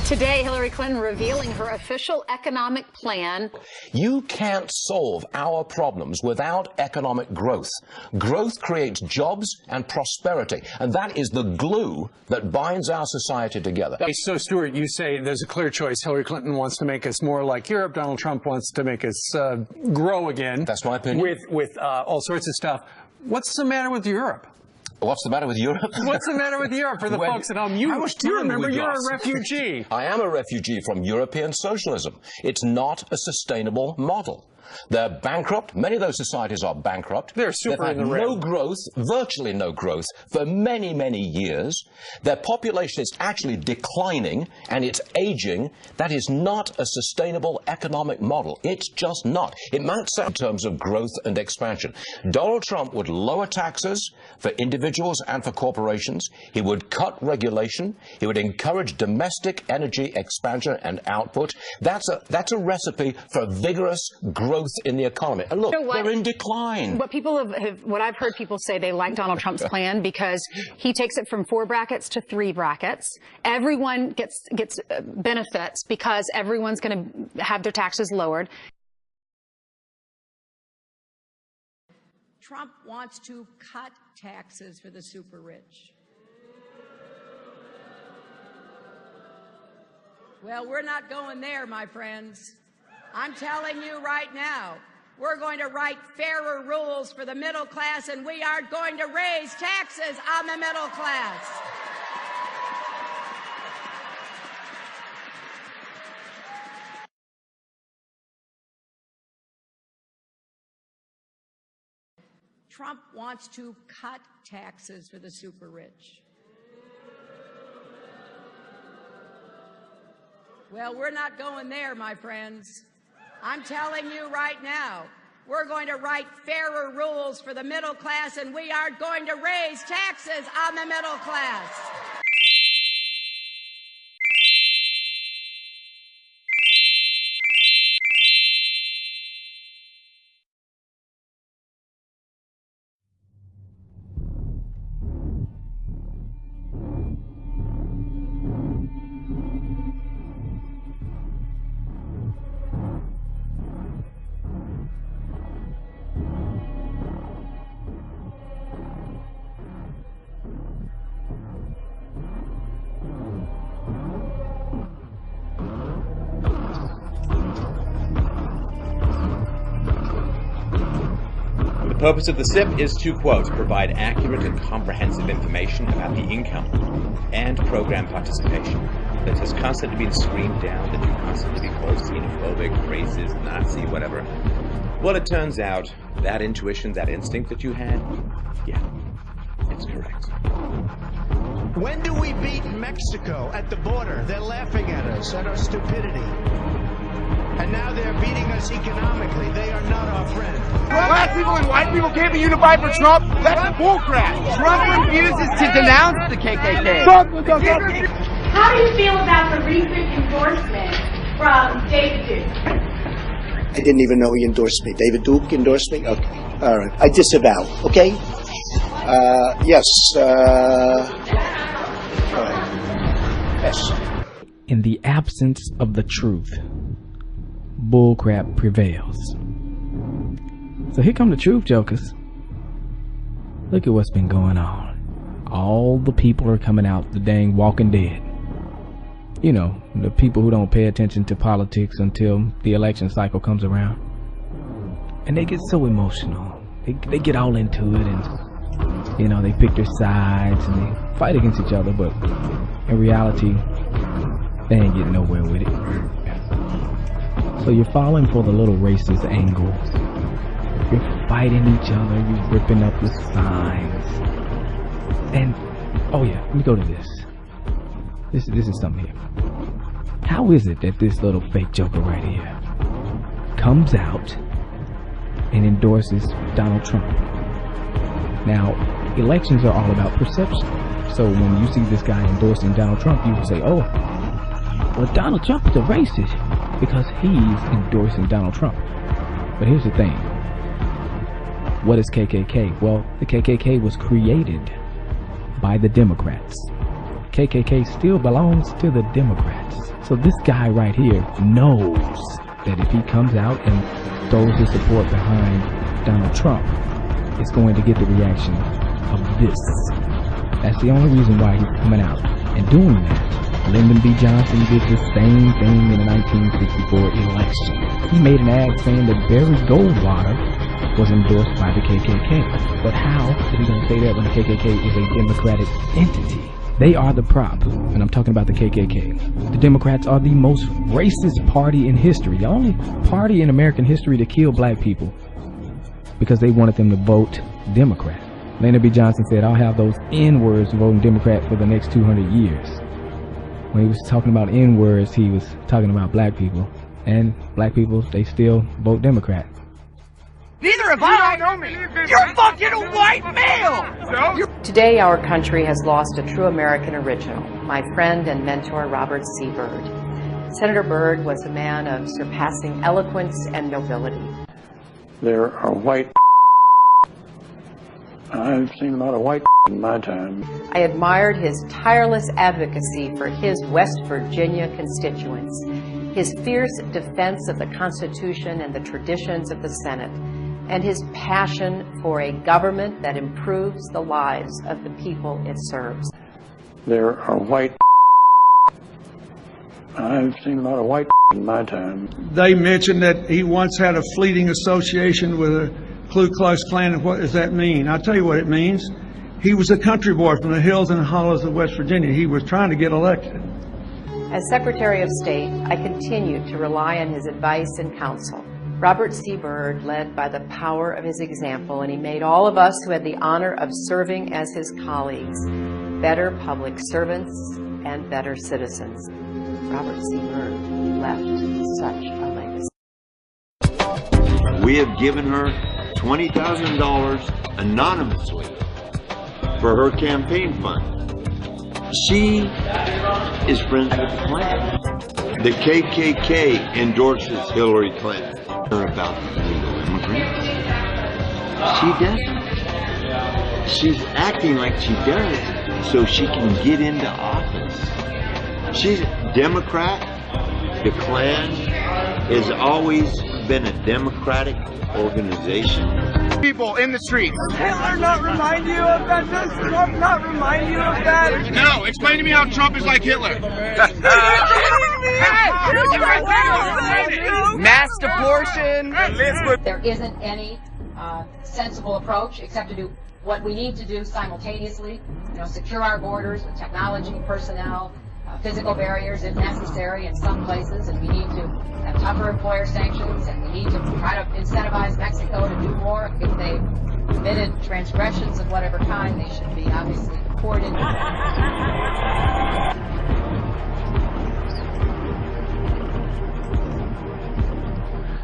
Today, Hillary Clinton revealing her official economic plan. You can't solve our problems without economic growth. Growth creates jobs and prosperity, and that is the glue that binds our society together. So, Stuart, you say there's a clear choice. Hillary Clinton wants to make us more like Europe. Donald Trump wants to make us grow again. That's my opinion. With all sorts of stuff. What's the matter with Europe? What's the matter with Europe? What's the matter with Europe for the folks at home? You remember you're a refugee. I am a refugee from European socialism. It's not a sustainable model. They're bankrupt. Many of those societies are bankrupt. They're super They've had no growth, virtually no growth, for many, many years. Their population is actually declining, and it's aging. That is not a sustainable economic model. It's just not. It might sound in terms of growth and expansion. Donald Trump would lower taxes for individuals and for corporations. He would cut regulation. He would encourage domestic energy expansion and output. That's a recipe for vigorous growth in the economy. And look, they're in decline. What I've heard people say, they like Donald Trump's plan because he takes it from 4 brackets to 3 brackets. Everyone gets benefits because everyone's going to have their taxes lowered. Trump wants to cut taxes for the super rich. Well, we're not going there, my friends. I'm telling you right now, we're going to write fairer rules for the middle class, and we are going to raise taxes on the middle class. Trump wants to cut taxes for the super rich. Well, we're not going there, my friends. I'm telling you right now, we're going to write fairer rules for the middle class, and we are going to raise taxes on the middle class. The purpose of the SIP is to, quote, provide accurate and comprehensive information about the income and program participation that has constantly been screamed down, that you constantly be called xenophobic, racist, Nazi, whatever. Well, it turns out that intuition, that instinct that you had, yeah, it's correct. When do we beat Mexico at the border? They're laughing at us, at our stupidity. And now they're beating us economically. They are not our friend. Black people and white people can't be unified for Trump? That's bullcrap. Trump refuses to denounce the KKK. How do you feel about the recent endorsement from David Duke? I didn't even know he endorsed me. David Duke endorsed me? Okay. All right. I disavow. Okay? Yes. All right. Yes. In the absence of the truth, bullcrap prevails. So here come the truth jokers. Look at what's been going on. All the people are coming out the dang Walking Dead. You know, the people who don't pay attention to politics until the election cycle comes around. And they get so emotional. They get all into it, and, you know, they pick their sides and they fight against each other, but in reality, they ain't getting nowhere with it. So you're falling for the little racist angle. You're fighting each other. You're ripping up the signs. And, oh yeah, let me go to this. This is something here. How is it that this little fake joker right here comes out and endorses Donald Trump? Now, elections are all about perception. So when you see this guy endorsing Donald Trump, you say, oh, well, Donald Trump is a racist because he's endorsing Donald Trump. But here's the thing. What is KKK? Well, the KKK was created by the Democrats. KKK still belongs to the Democrats. So this guy right here knows that if he comes out and throws his support behind Donald Trump, it's going to get the reaction of this. That's the only reason why he's coming out and doing that. Lyndon B. Johnson did the same thing in the 1964 election. He made an ad saying that Barry Goldwater was endorsed by the KKK. But how is he going to say that when the KKK is a Democratic entity? They are the prop, and I'm talking about the KKK. The Democrats are the most racist party in history, the only party in American history to kill black people because they wanted them to vote Democrat. Lyndon B. Johnson said, I'll have those N-words voting Democrat for the next 200 years. When he was talking about N-words, he was talking about black people. And black people, they still vote Democrat. Neither have I. You don't know me. You're fucking a white male. So? Today, our country has lost a true American original, my friend and mentor, Robert C. Byrd. Senator Byrd was a man of surpassing eloquence and nobility. There are white. I've seen a lot of white in my time. I admired his tireless advocacy for his West Virginia constituents, his fierce defense of the Constitution and the traditions of the Senate, and his passion for a government that improves the lives of the people it serves. There are white. I've seen a lot of white in my time. They mentioned that he once had a fleeting association with a Ku Klux Klan. And what does that mean? I'll tell you what it means. He was a country boy from the hills and hollows of West Virginia. He was trying to get elected. As Secretary of State, I continued to rely on his advice and counsel. Robert C. Byrd led by the power of his example, and he made all of us who had the honor of serving as his colleagues better public servants and better citizens. Robert C. Byrd left such a legacy. We have given her $20,000 anonymously for her campaign fund. She is friends with the Klan. The KKK endorses Hillary Clinton. About illegal immigrants. She doesn't. She's acting like she does so she can get into office. She's a Democrat. The Klan has always been a democratic organization. People in the streets. Hitler not remind you of that? Does Trump not remind you of that? No, explain to me how Trump is like Hitler. Mass abortion. There isn't any sensible approach except to do what we need to do simultaneously. Secure our borders with technology, personnel, physical barriers if necessary in some places, and we need to have tougher employer sanctions, and we need to try to incentivize Mexico to do more. If they've committed transgressions of whatever kind, they should be obviously deported.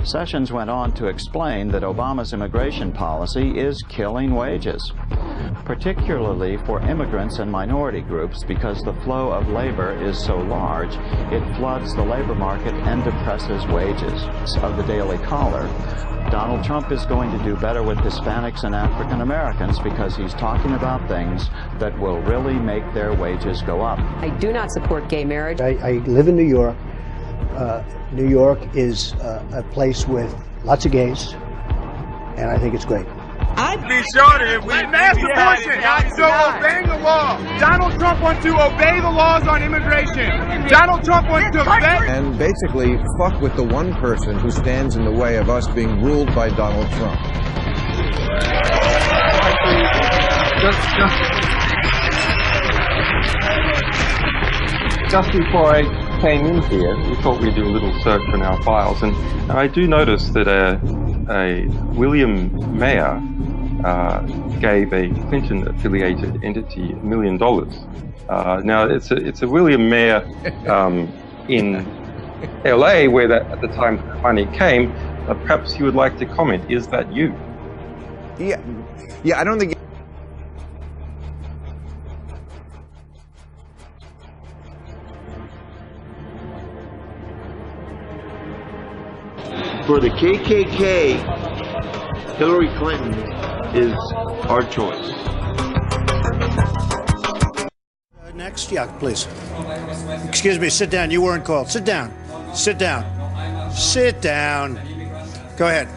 Sessions went on to explain that Obama's immigration policy is killing wages, particularly for immigrants and minority groups, because the flow of labor is so large, it floods the labor market and depresses wages. Of the Daily Caller, Donald Trump is going to do better with Hispanics and African Americans because he's talking about things that will really make their wages go up. I do not support gay marriage. I live in New York. New York is a place with lots of gays, and I think it's great. I'd be shorter if we mass abortion. So obeying the law. Donald Trump wants to obey the laws on immigration. Donald Trump wants to obey. And basically fuck with the one person who stands in the way of us being ruled by Donald Trump. Just before I came in here, we thought we'd do a little search in our files, and I do notice that a William Mayer gave a Clinton-affiliated entity $1 million. Now, it's a William Mayer in LA, where at the time the money came. Perhaps you would like to comment. Is that you? Yeah, I don't think. For the KKK, Hillary Clinton is our choice. Next. next. Yeah, please. Excuse me, sit down. You weren't called. Sit down. Sit down. Sit down. Go ahead.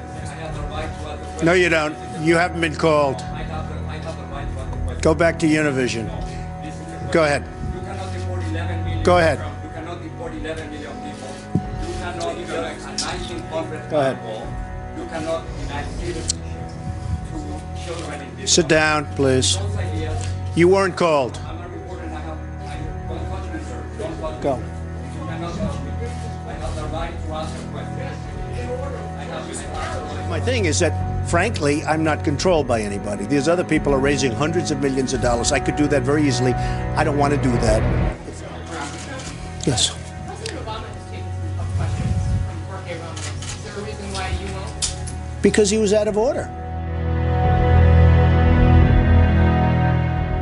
No, you don't. You haven't been called. Go back to Univision. Go ahead. Go ahead. Go ahead. Sit down, please. You weren't called. Go. My thing is that, frankly, I'm not controlled by anybody. These other people are raising hundreds of millions of dollars. I could do that very easily. I don't want to do that. Yes. Because he was out of order.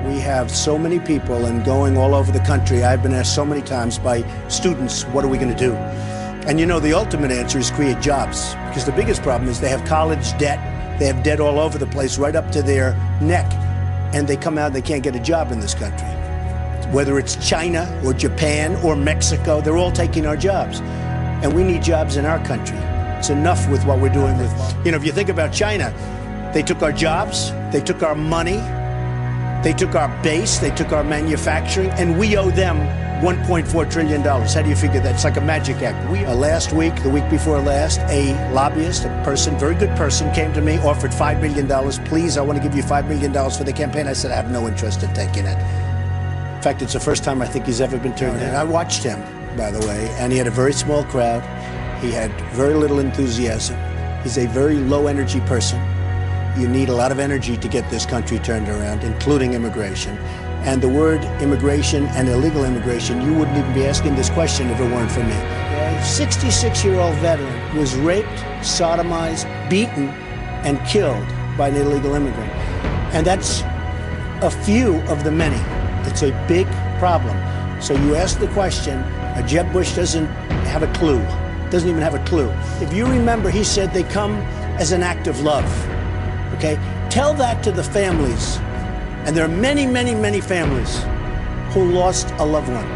We have so many people and going all over the country. I've been asked so many times by students, what are we going to do? And you know, the ultimate answer is create jobs. Because the biggest problem is they have college debt. They have debt all over the place, right up to their neck. And they come out and they can't get a job in this country. Whether it's China or Japan or Mexico, they're all taking our jobs. And we need jobs in our country. It's enough with what we're doing with, you know, if you think about China, they took our jobs, they took our money, they took our base, they took our manufacturing, and we owe them $1.4 trillion. How do you figure that? It's like a magic act. Last week, the week before last, a lobbyist, a person, very good person, came to me, offered $5 million. Please, I want to give you $5 million for the campaign. I said, I have no interest in taking it. In fact, it's the first time I think he's ever been turned down. I watched him, by the way, and he had a very small crowd. He had very little enthusiasm. He's a very low-energy person. You need a lot of energy to get this country turned around, including immigration. And the word immigration and illegal immigration, you wouldn't even be asking this question if it weren't for me. A 66-year-old veteran was raped, sodomized, beaten, and killed by an illegal immigrant. And that's a few of the many. It's a big problem. So you ask the question, Jeb Bush doesn't have a clue. Doesn't even have a clue. If you remember, he said they come as an act of love. Okay? Tell that to the families. And there are many, many, many families who lost a loved one.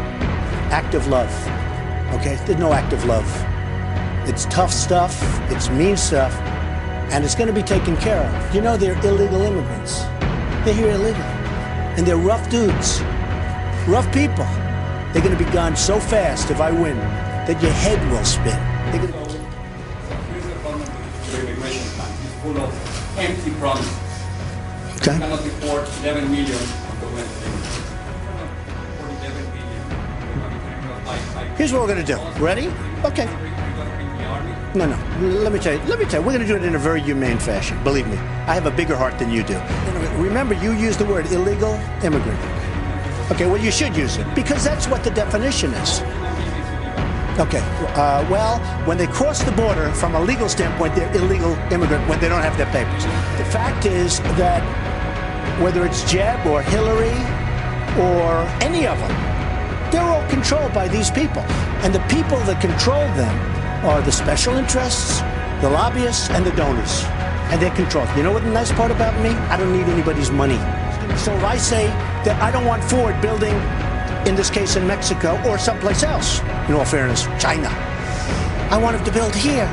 Act of love. Okay? There's no act of love. It's tough stuff, it's mean stuff, and it's going to be taken care of. You know, they're illegal immigrants. They're here illegally. And they're rough dudes. Rough people. They're going to be gone so fast if I win that your head will spin. They're going to... Full of empty promises. Okay. You cannot report 11 million of domestic. Here's what we're going to do. Ready? Okay. No. Let me tell you. We're going to do it in a very humane fashion. Believe me, I have a bigger heart than you do. Remember, you used the word illegal immigrant. Okay, well, you should use it, because that's what the definition is. Okay, well, when they cross the border, from a legal standpoint, they're illegal immigrant when they don't have their papers. The fact is that whether it's Jeb or Hillary or any of them, they're all controlled by these people. And the people that control them are the special interests, the lobbyists, and the donors. And they're controlled. You know what the nice part about me? I don't need anybody's money. So if I say that I don't want Ford building, in this case in Mexico or someplace else, in all fairness, China, I want him to build here.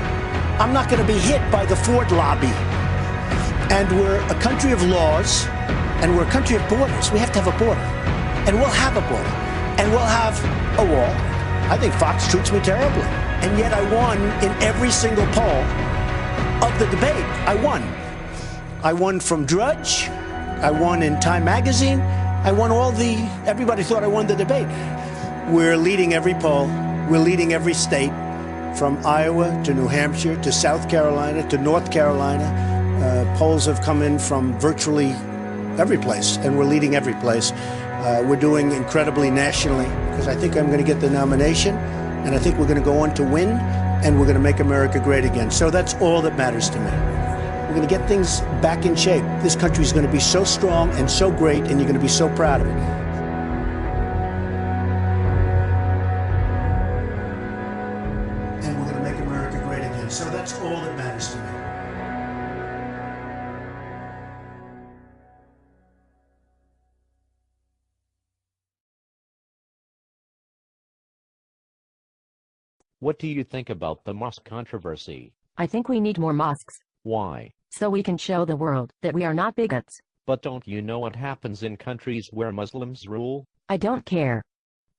I'm not going to be hit by the Ford lobby. And we're a country of laws, and we're a country of borders. We have to have a border. And we'll have a border. And we'll have a wall. I think Fox treats me terribly. And yet I won in every single poll of the debate. I won. I won from Drudge. I won in Time Magazine. I won everybody thought I won the debate. We're leading every poll. We're leading every state, from Iowa to New Hampshire to South Carolina to North Carolina. Polls have come in from virtually every place, and we're leading every place. We're doing incredibly nationally, because I think I'm going to get the nomination, and I think we're going to go on to win, and we're going to make America great again. So that's all that matters to me. We're going to get things back in shape. This country is going to be so strong and so great, and you're going to be so proud of it. So that's all that matters to me. What do you think about the mosque controversy? I think we need more mosques. Why? So we can show the world that we are not bigots. But don't you know what happens in countries where Muslims rule? I don't care.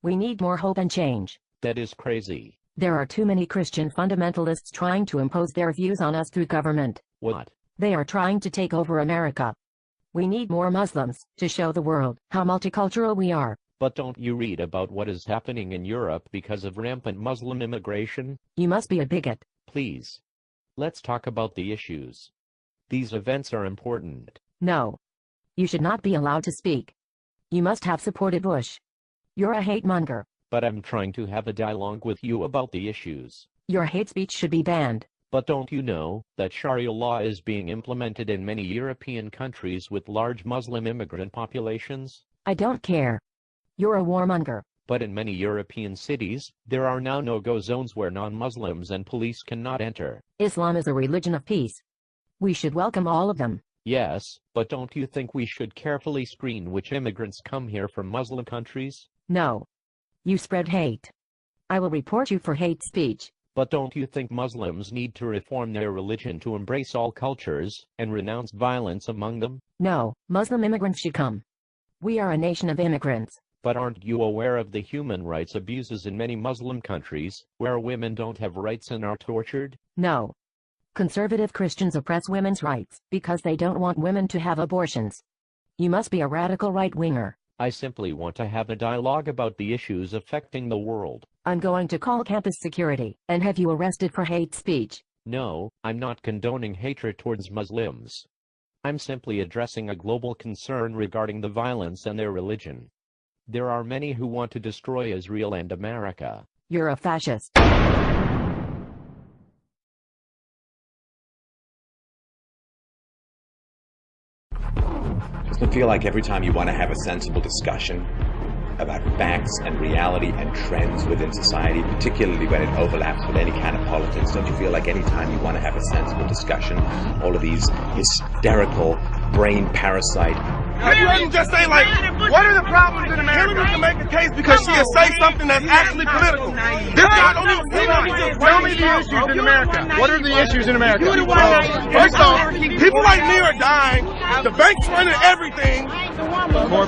We need more hope and change. That is crazy. There are too many Christian fundamentalists trying to impose their views on us through government. What? They are trying to take over America. We need more Muslims to show the world how multicultural we are. But don't you read about what is happening in Europe because of rampant Muslim immigration? You must be a bigot. Please. Let's talk about the issues. These events are important. No. You should not be allowed to speak. You must have supported Bush. You're a hate monger. But I'm trying to have a dialogue with you about the issues. Your hate speech should be banned. But don't you know that Sharia law is being implemented in many European countries with large Muslim immigrant populations? I don't care. You're a warmonger. But in many European cities, there are now no-go zones where non-Muslims and police cannot enter. Islam is a religion of peace. We should welcome all of them. Yes, but don't you think we should carefully screen which immigrants come here from Muslim countries? No. You spread hate. I will report you for hate speech. But don't you think Muslims need to reform their religion to embrace all cultures and renounce violence among them? No, Muslim immigrants should come. We are a nation of immigrants. But aren't you aware of the human rights abuses in many Muslim countries, where women don't have rights and are tortured? No. Conservative Christians oppress women's rights because they don't want women to have abortions. You must be a radical right-winger. I simply want to have a dialogue about the issues affecting the world. I'm going to call campus security and have you arrested for hate speech. No, I'm not condoning hatred towards Muslims. I'm simply addressing a global concern regarding the violence and their religion. There are many who want to destroy Israel and America. You're a fascist. Doesn't it feel like every time you want to have a sensible discussion about facts and reality and trends within society, particularly when it overlaps with any kind of politics, don't you feel like any time you want to have a sensible discussion, all of these hysterical brain parasite... Have you heard him just say, like, what are the problems in America? Hillary can make a case because she'll say something that's actually political. This guy don't even see one. Tell me the issues in America. What are the issues in America? First off, people like me are dying. The bank's running everything.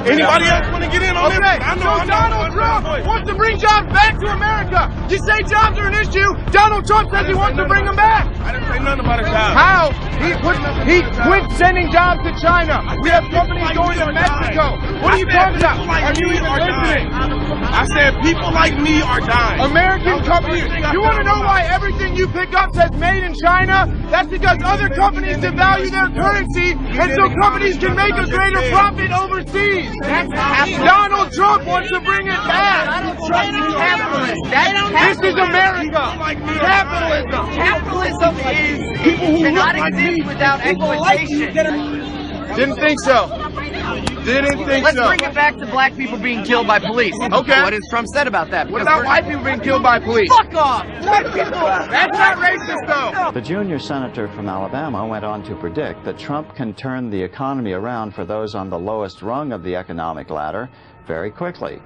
Anybody else want to get in on this? So Donald Trump wants to bring jobs back to America. You say jobs are an issue. Donald Trump says he wants to bring them back. I didn't say nothing about a job. How? He quit sending jobs to China. We have companies going to Mexico. What are you talking about? Are you even listening? I said people like me are dying. American companies. You want to know why everything you pick up says made in China? That's because other companies devalue their currency, and so companies can make a greater profit overseas. Donald Trump wants to bring it back. Donald Trump is capitalist. This is America. Capitalism. Capitalism cannot exist without exploitation. Didn't think so. Didn't think so. Let's bring it back to black people being killed by police. Okay. What has Trump said about that? What about white people being killed by police? Fuck off! White people. That's not racist, though. The junior senator from Alabama went on to predict that Trump can turn the economy around for those on the lowest rung of the economic ladder very quickly.